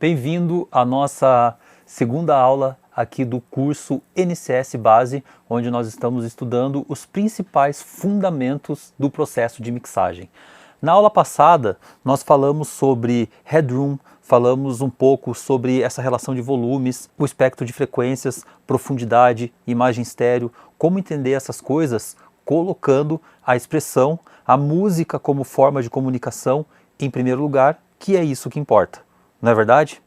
Bem-vindo à nossa segunda aula aqui do curso NCS Base, onde nós estamos estudando os principais fundamentos do processo de mixagem. Na aula passada, nós falamos sobre headroom, falamos um pouco sobre essa relação de volumes, o espectro de frequências, profundidade, imagem estéreo, como entender essas coisas colocando a expressão, a música como forma de comunicação em primeiro lugar, que é isso que importa. Não é verdade?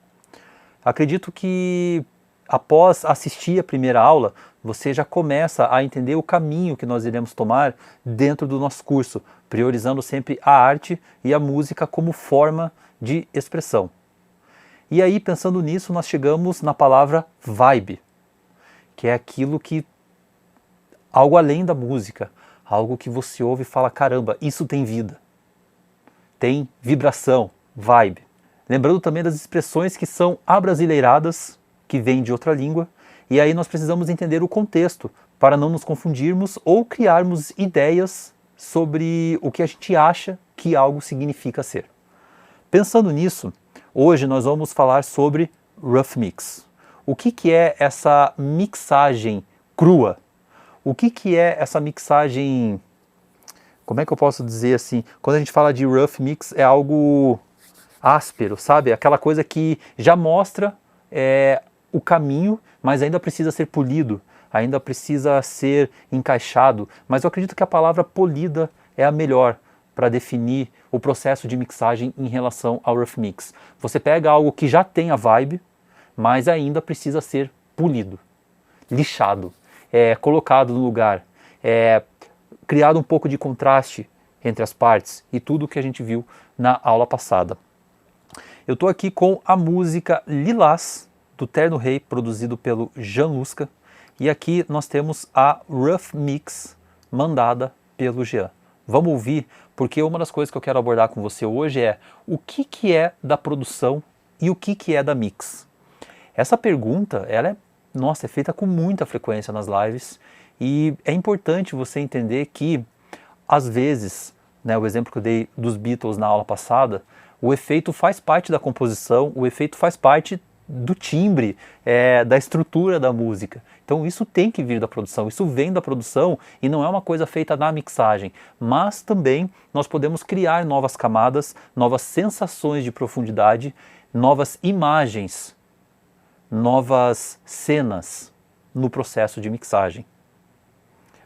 Acredito que após assistir a primeira aula, você já começa a entender o caminho que nós iremos tomar dentro do nosso curso, priorizando sempre a arte e a música como forma de expressão. E aí, pensando nisso, nós chegamos na palavra vibe, que é aquilo que, algo além da música, algo que você ouve e fala, caramba, isso tem vida, tem vibração, vibe. Lembrando também das expressões que são abrasileiradas, que vêm de outra língua, e aí nós precisamos entender o contexto para não nos confundirmos ou criarmos ideias sobre o que a gente acha que algo significa ser. Pensando nisso, hoje nós vamos falar sobre rough mix. O que é essa mixagem crua? O que é essa mixagem, como é que eu posso dizer assim? Quando a gente fala de rough mix é algo áspero, sabe? Aquela coisa que já mostra o caminho, mas ainda precisa ser polido, ainda precisa ser encaixado. Mas eu acredito que a palavra polida é a melhor para definir o processo de mixagem em relação ao rough mix. Você pega algo que já tem a vibe, mas ainda precisa ser polido, lixado, colocado no lugar, criado um pouco de contraste entre as partes e tudo que a gente viu na aula passada. Eu estou aqui com a música Lilás, do Terno Rei, produzido pelo Jean Lusca, e aqui nós temos a Rough Mix, mandada pelo Jean. Vamos ouvir, porque uma das coisas que eu quero abordar com você hoje é o que é da produção e o que é da mix. Essa pergunta, ela é feita com muita frequência nas lives, e é importante você entender que, às vezes, o exemplo que eu dei dos Beatles na aula passada, o efeito faz parte da composição, o efeito faz parte do timbre, da estrutura da música. Então isso tem que vir da produção, isso vem da produção e não é uma coisa feita na mixagem. Mas também nós podemos criar novas camadas, novas sensações de profundidade, novas imagens, novas cenas no processo de mixagem.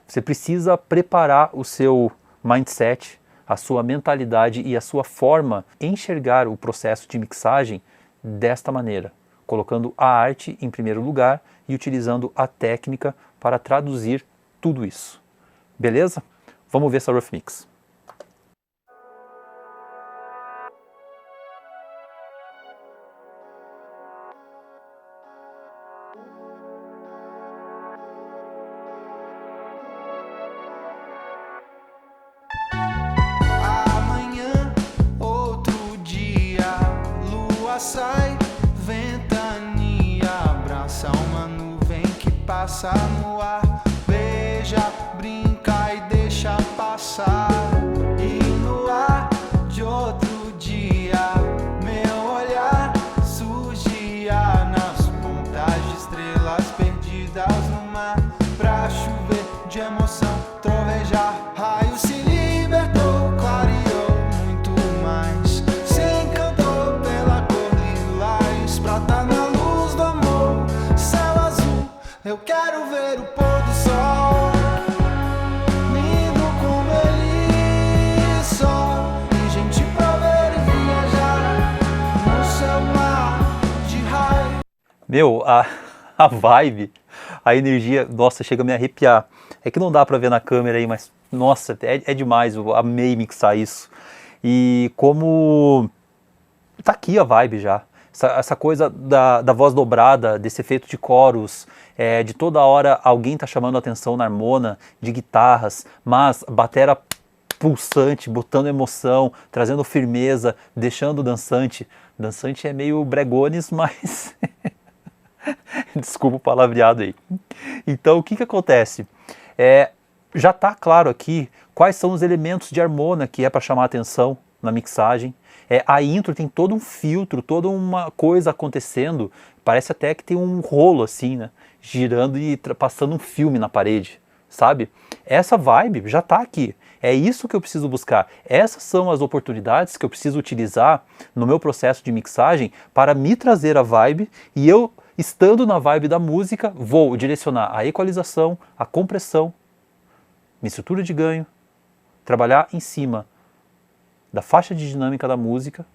Você precisa preparar o seu mindset, a sua mentalidade e a sua forma de enxergar o processo de mixagem desta maneira, colocando a arte em primeiro lugar e utilizando a técnica para traduzir tudo isso. Beleza? Vamos ver essa rough mix. Sai, ventania, abraça uma nuvem que passa no ar. Beija, brinca e deixa passar. E no ar de outro dia, meu olhar surgia nas pontas de estrelas perdidas no mar. Pra chover de emoção, trovejar, raio se libertou, clareou muito mais. Se encantou pela prata na luz do amor, céu azul, eu quero ver o pôr do sol, lindo como ele só, e gente pra ver e viajar no céu mar de raio. A vibe, a energia, nossa, chega a me arrepiar. É que não dá pra ver na câmera aí, mas nossa, é demais, eu amei mixar isso. E como tá aqui a vibe já. Essa coisa da voz dobrada, desse efeito de coros, de toda hora alguém tá chamando a atenção na harmona, de guitarras, mas batera pulsante, botando emoção, trazendo firmeza, deixando o dançante. Dançante é meio bregones, mas desculpa o palavreado aí. Então o que acontece? Já tá claro aqui quais são os elementos de harmona que é para chamar a atenção na mixagem. A intro tem todo um filtro, toda uma coisa acontecendo, parece até que tem um rolo assim, né, girando e passando um filme na parede, sabe? Essa vibe já está aqui, é isso que eu preciso buscar, essas são as oportunidades que eu preciso utilizar no meu processo de mixagem para me trazer a vibe, e eu, estando na vibe da música, vou direcionar a equalização, a compressão, minha estrutura de ganho, trabalhar em cima da faixa de dinâmica da música,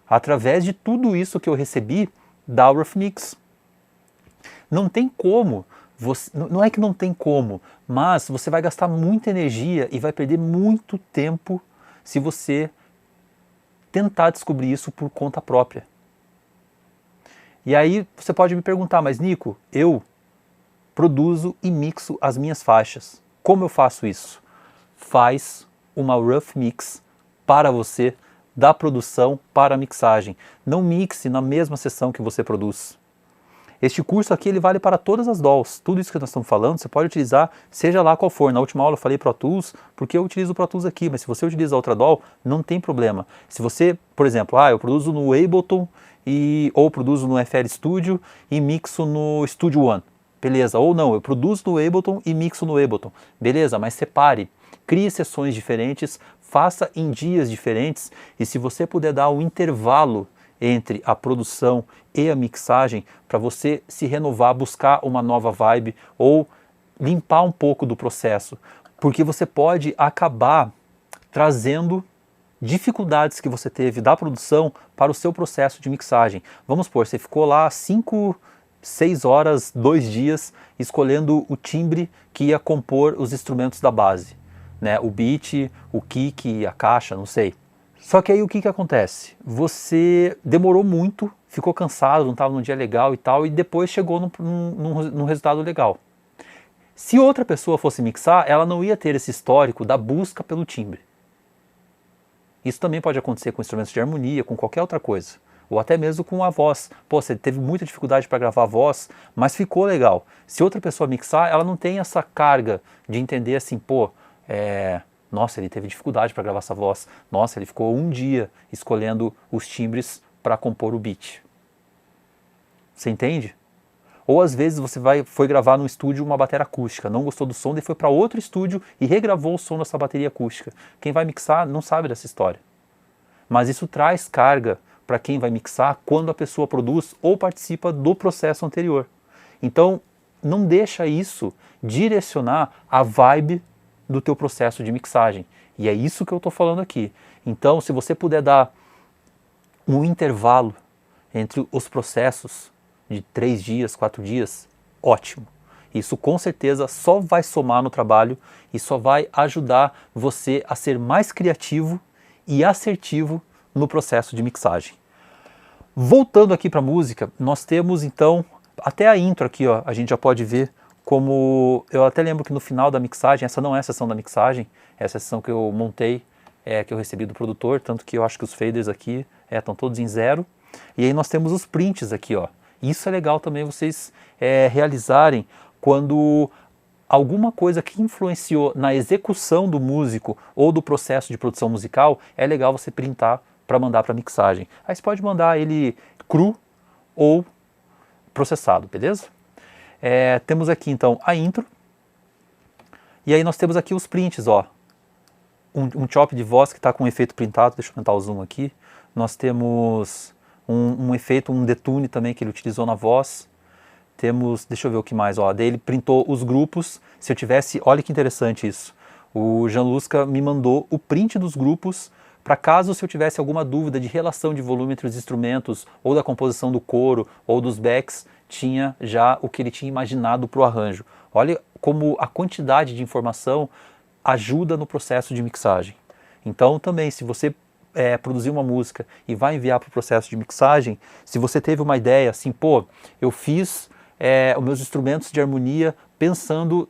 através de tudo isso que eu recebi da Rough Mix. Não tem como, não é que não tem como, mas você vai gastar muita energia e vai perder muito tempo se você tentar descobrir isso por conta própria. E aí você pode me perguntar, mas Nico, eu produzo e mixo as minhas faixas. Como eu faço isso? Faz uma Rough Mix para você, da produção para a mixagem. Não mixe na mesma sessão que você produz. Este curso aqui ele vale para todas as DAWs. Tudo isso que nós estamos falando, você pode utilizar, seja lá qual for. Na última aula eu falei Pro Tools, porque eu utilizo o Pro Tools aqui, mas se você utiliza outra DAW, não tem problema. Se você, por exemplo, eu produzo no Ableton, ou produzo no FL Studio e mixo no Studio One. Beleza, ou não, eu produzo no Ableton e mixo no Ableton. Beleza, mas separe. Crie sessões diferentes, faça em dias diferentes, e se você puder dar um intervalo entre a produção e a mixagem para você se renovar, buscar uma nova vibe ou limpar um pouco do processo, porque você pode acabar trazendo dificuldades que você teve da produção para o seu processo de mixagem. Vamos supor, você ficou lá 5, 6 horas, 2 dias, escolhendo o timbre que ia compor os instrumentos da base, né? O beat, o kick, a caixa, não sei. Só que aí o que acontece? Você demorou muito, ficou cansado, não estava num dia legal e tal, e depois chegou num resultado legal. Se outra pessoa fosse mixar, ela não ia ter esse histórico da busca pelo timbre. Isso também pode acontecer com instrumentos de harmonia, com qualquer outra coisa. Ou até mesmo com a voz. Pô, você teve muita dificuldade para gravar a voz, mas ficou legal. Se outra pessoa mixar, ela não tem essa carga de entender assim, pô, nossa, ele teve dificuldade para gravar essa voz. Nossa, ele ficou um dia escolhendo os timbres para compor o beat. Você entende? Ou às vezes você foi gravar no estúdio uma bateria acústica, não gostou do som, daí foi para outro estúdio e regravou o som dessa bateria acústica. Quem vai mixar não sabe dessa história. Mas isso traz carga para quem vai mixar quando a pessoa produz ou participa do processo anterior. Então, não deixa isso direcionar a vibe do teu processo de mixagem. E é isso que eu estou falando aqui. Então, se você puder dar um intervalo entre os processos de 3 dias, 4 dias, ótimo. Isso com certeza só vai somar no trabalho e só vai ajudar você a ser mais criativo e assertivo no processo de mixagem. Voltando aqui para a música, nós temos então, até a intro aqui, ó, a gente já pode ver como, eu até lembro que no final da mixagem, essa não é a sessão da mixagem, é a sessão que eu montei, que eu recebi do produtor, tanto que eu acho que os faders aqui estão todos em 0. E aí nós temos os prints aqui, ó. Isso é legal também vocês realizarem quando alguma coisa que influenciou na execução do músico ou do processo de produção musical, é legal você printar para mandar para mixagem. Aí você pode mandar ele cru ou processado, beleza? Temos aqui então a intro, e aí nós temos aqui os prints, ó. Um chop de voz que está com um efeito printado, deixa eu aumentar o zoom aqui. Nós temos um efeito, um detune também que ele utilizou na voz. Temos, deixa eu ver o que mais, ó, daí ele printou os grupos. Se eu tivesse, olha que interessante isso, o Janluska me mandou o print dos grupos para caso se eu tivesse alguma dúvida de relação de volume entre os instrumentos, ou da composição do coro, ou dos backs, tinha já o que ele tinha imaginado para o arranjo. Olha como a quantidade de informação ajuda no processo de mixagem. Então também, se você produzir uma música e vai enviar para o processo de mixagem, se você teve uma ideia assim, pô, eu fiz os meus instrumentos de harmonia pensando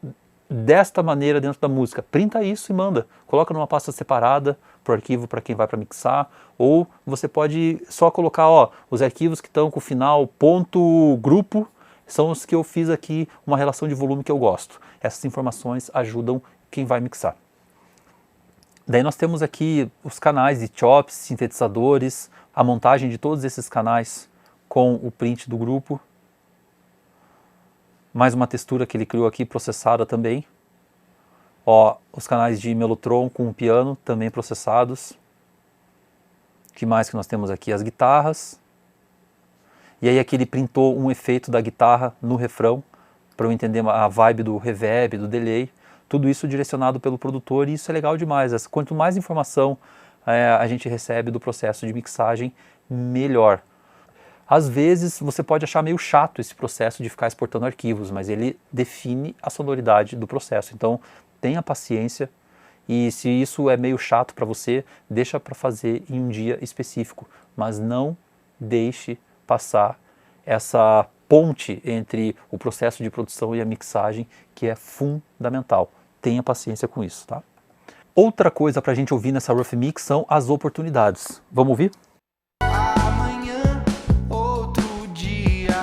desta maneira dentro da música, printa isso e manda, coloca numa pasta separada para o arquivo para quem vai para mixar, ou você pode só colocar, ó, os arquivos que estão com o final ponto grupo são os que eu fiz aqui uma relação de volume que eu gosto. Essas informações ajudam quem vai mixar. Daí nós temos aqui os canais de chops, sintetizadores, a montagem de todos esses canais com o print do grupo. Mais uma textura que ele criou aqui, processada também. Ó, os canais de Mellotron com o piano também processados. O que mais que nós temos aqui? As guitarras. E aí aqui ele printou um efeito da guitarra no refrão, para eu entender a vibe do reverb, do delay. Tudo isso direcionado pelo produtor, e isso é legal demais. Quanto mais informação a gente recebe do processo de mixagem, melhor. Às vezes você pode achar meio chato esse processo de ficar exportando arquivos, mas ele define a sonoridade do processo. Então tenha paciência, e se isso é meio chato para você, deixa para fazer em um dia específico. Mas não deixe passar essa ponte entre o processo de produção e a mixagem, que é fundamental. Tenha paciência com isso, tá? Outra coisa para a gente ouvir nessa Rough Mix são as oportunidades. Vamos ouvir? Amanhã, outro dia,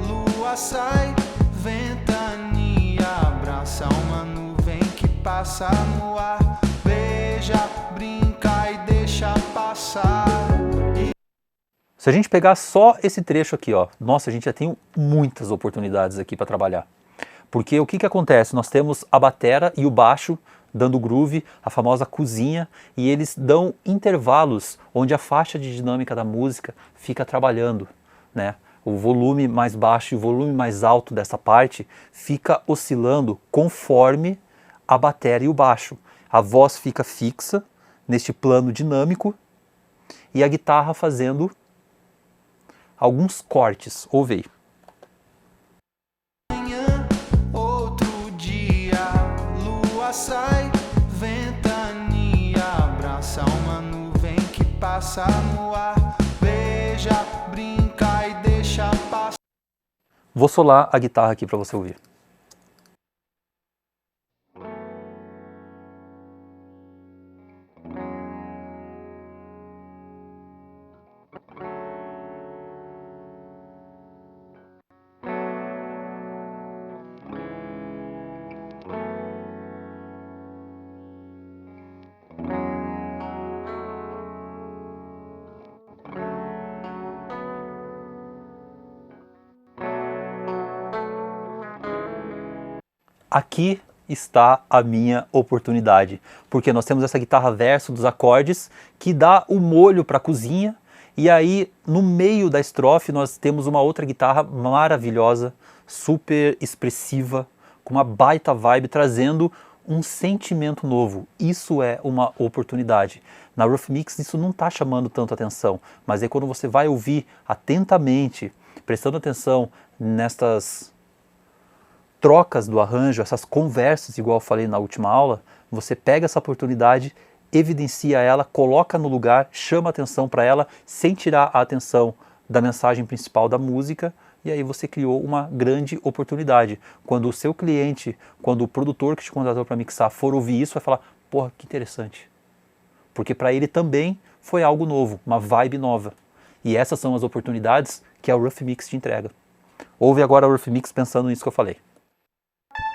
lua sai, ventania, abraça uma nuvem que passa no ar, beija, brinca e deixa passar. Se a gente pegar só esse trecho aqui, ó, nossa, a gente já tem muitas oportunidades aqui para trabalhar. Porque o que que acontece? Nós temos a batera e o baixo dando groove, a famosa cozinha, e eles dão intervalos onde a faixa de dinâmica da música fica trabalhando, né? O volume mais baixo e o volume mais alto dessa parte fica oscilando conforme a batera e o baixo. A voz fica fixa neste plano dinâmico e a guitarra fazendo alguns cortes. Ouve aí. Outro dia, lua sai, ventania, abraça uma nuvem que passa no ar, beija, brinca e deixa passar. Vou solar a guitarra aqui para você ouvir. Aqui está a minha oportunidade, porque nós temos essa guitarra verso dos acordes que dá o molho para a cozinha, e aí no meio da estrofe nós temos uma outra guitarra maravilhosa, super expressiva, com uma baita vibe, trazendo um sentimento novo. Isso é uma oportunidade. Na Rough Mix isso não está chamando tanto atenção, mas aí quando você vai ouvir atentamente, prestando atenção nestas trocas do arranjo, essas conversas, igual eu falei na última aula, você pega essa oportunidade, evidencia ela, coloca no lugar, chama atenção para ela, sem tirar a atenção da mensagem principal da música, e aí você criou uma grande oportunidade. Quando o seu cliente, quando o produtor que te contratou para mixar for ouvir isso, vai falar, porra, que interessante. Porque para ele também foi algo novo, uma vibe nova. E essas são as oportunidades que a Rough Mix te entrega. Ouve agora a Rough Mix pensando nisso que eu falei.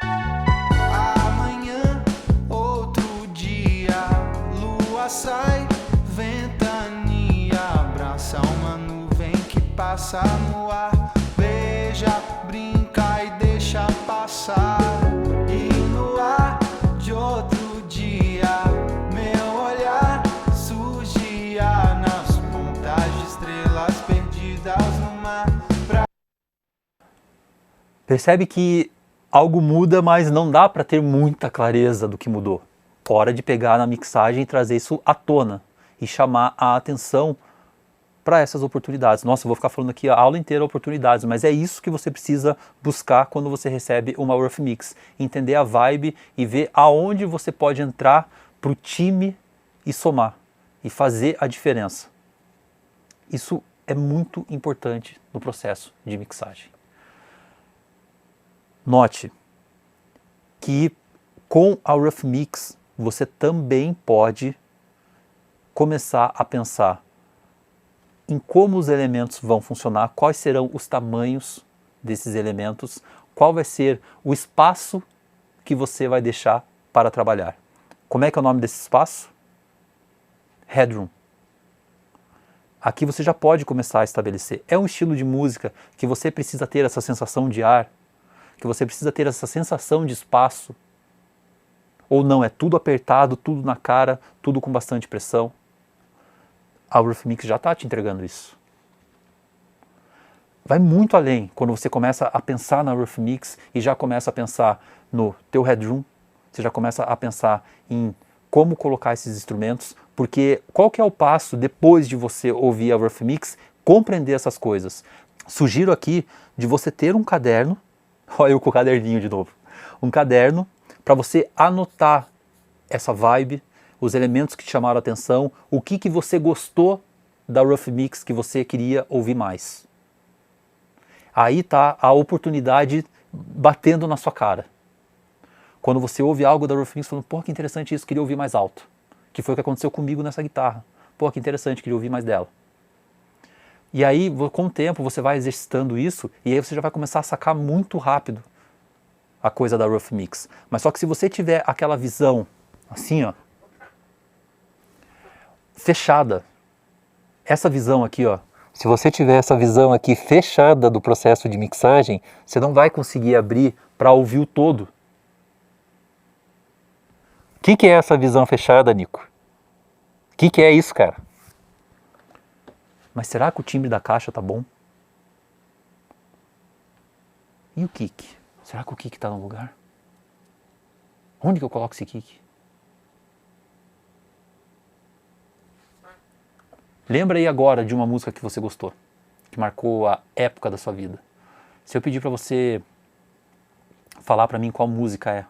Amanhã, outro dia, lua sai, ventania, abraça uma nuvem que passa no ar, beija, brinca e deixa passar. E no ar de outro dia, meu olhar surgia nas pontas de estrelas perdidas no mar. Percebe que algo muda, mas não dá para ter muita clareza do que mudou. Hora de pegar na mixagem e trazer isso à tona e chamar a atenção para essas oportunidades. Nossa, eu vou ficar falando aqui a aula inteira oportunidades, mas é isso que você precisa buscar quando você recebe uma Rough Mix. Entender a vibe e ver aonde você pode entrar para o time e somar e fazer a diferença. Isso é muito importante no processo de mixagem. Note que com a Rough Mix você também pode começar a pensar em como os elementos vão funcionar, quais serão os tamanhos desses elementos, qual vai ser o espaço que você vai deixar para trabalhar. Como é que é o nome desse espaço? headroom. Aqui você já pode começar a estabelecer. É um estilo de música que você precisa ter essa sensação de ar, que você precisa ter essa sensação de espaço. Ou não, é tudo apertado, tudo na cara, tudo com bastante pressão. A Eurythmics já está te entregando isso. Vai muito além quando você começa a pensar na Eurythmics e já começa a pensar no teu headroom, você já começa a pensar em como colocar esses instrumentos, porque qual que é o passo depois de você ouvir a Eurythmics, compreender essas coisas? Sugiro aqui de você ter um caderno, olha eu com o caderninho de novo, um caderno para você anotar essa vibe, os elementos que te chamaram a atenção, o que você gostou da Eurythmics que você queria ouvir mais. Aí está a oportunidade batendo na sua cara. Quando você ouve algo da Eurythmics falando, pô, que interessante isso, queria ouvir mais alto. Que foi o que aconteceu comigo nessa guitarra. Pô, que interessante, queria ouvir mais dela. E aí, com o tempo, você vai exercitando isso e aí você já vai começar a sacar muito rápido a coisa da Eurythmics. Mas só que se você tiver aquela visão, assim, ó, fechada, essa visão aqui, ó, se você tiver essa visão aqui fechada do processo de mixagem, você não vai conseguir abrir para ouvir o todo. O que é essa visão fechada, Nico? O que é isso, cara? Mas será que o timbre da caixa tá bom? E o kick? Será que o kick tá no lugar? Onde que eu coloco esse kick? Lembra aí agora de uma música que você gostou, que marcou a época da sua vida. Se eu pedir para você falar para mim qual música é,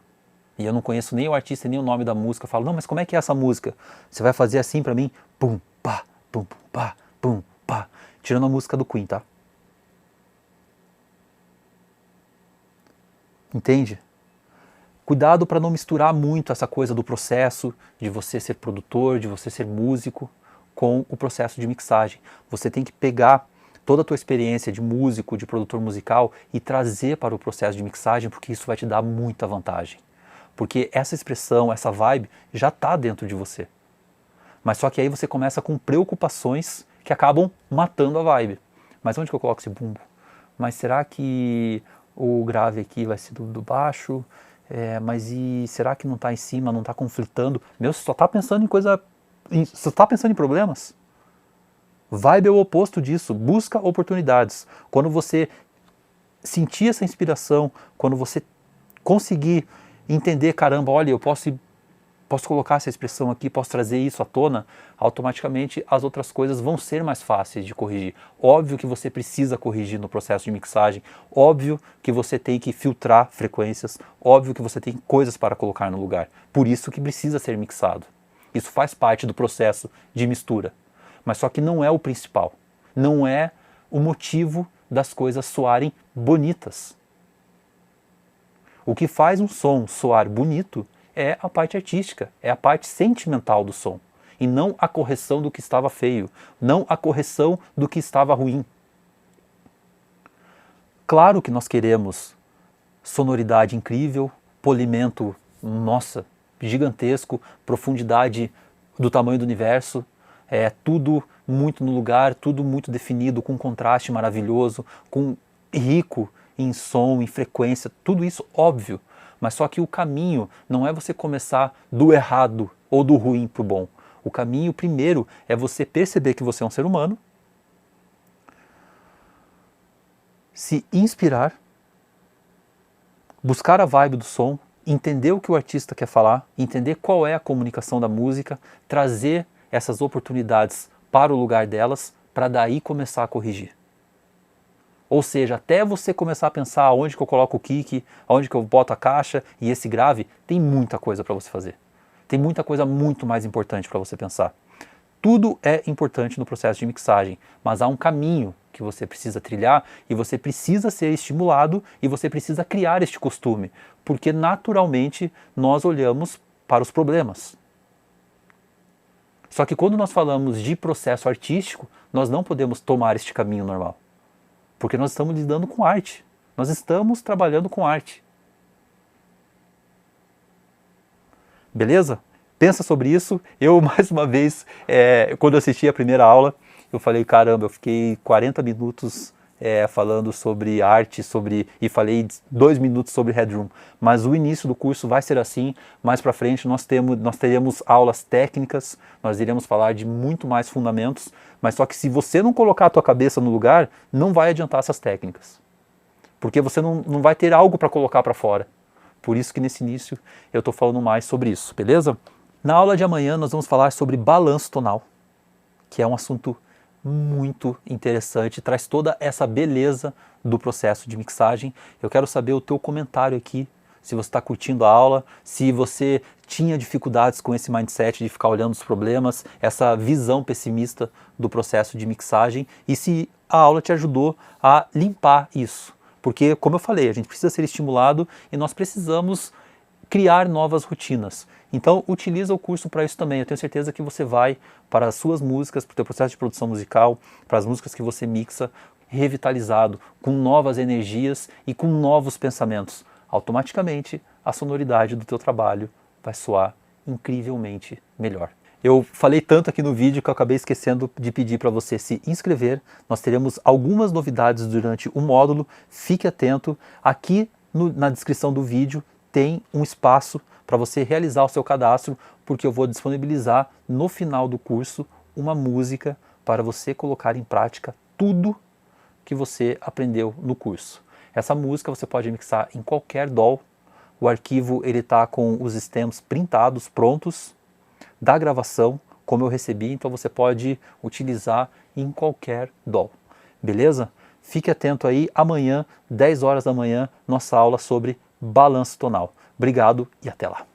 e eu não conheço nem o artista nem o nome da música, eu falo, não, mas como é que é essa música? Você vai fazer assim para mim, pum, pá, pum, pum, pá, pum, pá, tirando a música do Queen, tá? Entende? Cuidado para não misturar muito essa coisa do processo de você ser produtor, de você ser músico, com o processo de mixagem. Você tem que pegar toda a tua experiência de músico, de produtor musical e trazer para o processo de mixagem, porque isso vai te dar muita vantagem. Porque essa expressão, essa vibe já está dentro de você. Mas só que aí você começa com preocupações que acabam matando a vibe. Mas onde que eu coloco esse bumbo? Mas será que o grave aqui vai ser do baixo? Mas e será que não está em cima, não está conflitando? Meu, você só está pensando em coisa... Você está pensando em problemas? Vibe é o oposto disso, busca oportunidades. Quando você sentir essa inspiração, quando você conseguir entender, caramba, olha, eu posso colocar essa expressão aqui, posso trazer isso à tona, automaticamente as outras coisas vão ser mais fáceis de corrigir. Óbvio que você precisa corrigir no processo de mixagem, óbvio que você tem que filtrar frequências, óbvio que você tem coisas para colocar no lugar. Por isso que precisa ser mixado. Isso faz parte do processo de mistura, mas só que não é o principal, não é o motivo das coisas soarem bonitas. O que faz um som soar bonito é a parte artística, é a parte sentimental do som, e não a correção do que estava feio, não a correção do que estava ruim. Claro que nós queremos sonoridade incrível, polimento, nossa, gigantesco, profundidade do tamanho do universo, tudo muito no lugar, tudo muito definido, com contraste maravilhoso, com rico em som, em frequência, tudo isso óbvio, mas só que o caminho não é você começar do errado ou do ruim para o bom. O caminho primeiro é você perceber que você é um ser humano, se inspirar, buscar a vibe do som, entender o que o artista quer falar, entender qual é a comunicação da música, trazer essas oportunidades para o lugar delas, para daí começar a corrigir. Ou seja, até você começar a pensar aonde que eu coloco o kick, aonde que eu boto a caixa e esse grave, tem muita coisa para você fazer. Tem muita coisa muito mais importante para você pensar. Tudo é importante no processo de mixagem, mas há um caminho que você precisa trilhar e você precisa ser estimulado e você precisa criar este costume, porque naturalmente nós olhamos para os problemas. Só que quando nós falamos de processo artístico, nós não podemos tomar este caminho normal, porque nós estamos lidando com arte, nós estamos trabalhando com arte. Beleza? pensa sobre isso. Eu, mais uma vez, quando eu assisti a primeira aula, eu falei, caramba, eu fiquei 40 minutos falando sobre arte, e falei 2 minutos sobre Headroom. Mas o início do curso vai ser assim. Mais para frente nós teremos aulas técnicas, nós iremos falar de muito mais fundamentos, mas só que se você não colocar a tua cabeça no lugar, não vai adiantar essas técnicas. Porque você não vai ter algo para colocar para fora. Por isso que nesse início eu estou falando mais sobre isso, beleza? Na aula de amanhã nós vamos falar sobre balanço tonal, que é um assunto muito interessante, traz toda essa beleza do processo de mixagem. Eu quero saber o teu comentário aqui, se você está curtindo a aula, se você tinha dificuldades com esse mindset de ficar olhando os problemas, essa visão pessimista do processo de mixagem, e se a aula te ajudou a limpar isso. Porque, como eu falei, a gente precisa ser estimulado e nós precisamos criar novas rotinas. Então, utiliza o curso para isso também. Eu tenho certeza que você vai, para as suas músicas, para o teu processo de produção musical, para as músicas que você mixa, revitalizado, com novas energias e com novos pensamentos. Automaticamente, a sonoridade do teu trabalho vai soar incrivelmente melhor. Eu falei tanto aqui no vídeo que eu acabei esquecendo de pedir para você se inscrever. Nós teremos algumas novidades durante o módulo. Fique atento. Aqui na descrição do vídeo tem um espaço para você realizar o seu cadastro, porque eu vou disponibilizar no final do curso uma música para você colocar em prática tudo que você aprendeu no curso. Essa música você pode mixar em qualquer DAW. O arquivo está com os stems printados, prontos, da gravação, como eu recebi, então você pode utilizar em qualquer DAW. Beleza? Fique atento aí, amanhã, 10 horas da manhã, nossa aula sobre balanço tonal. Obrigado e até lá.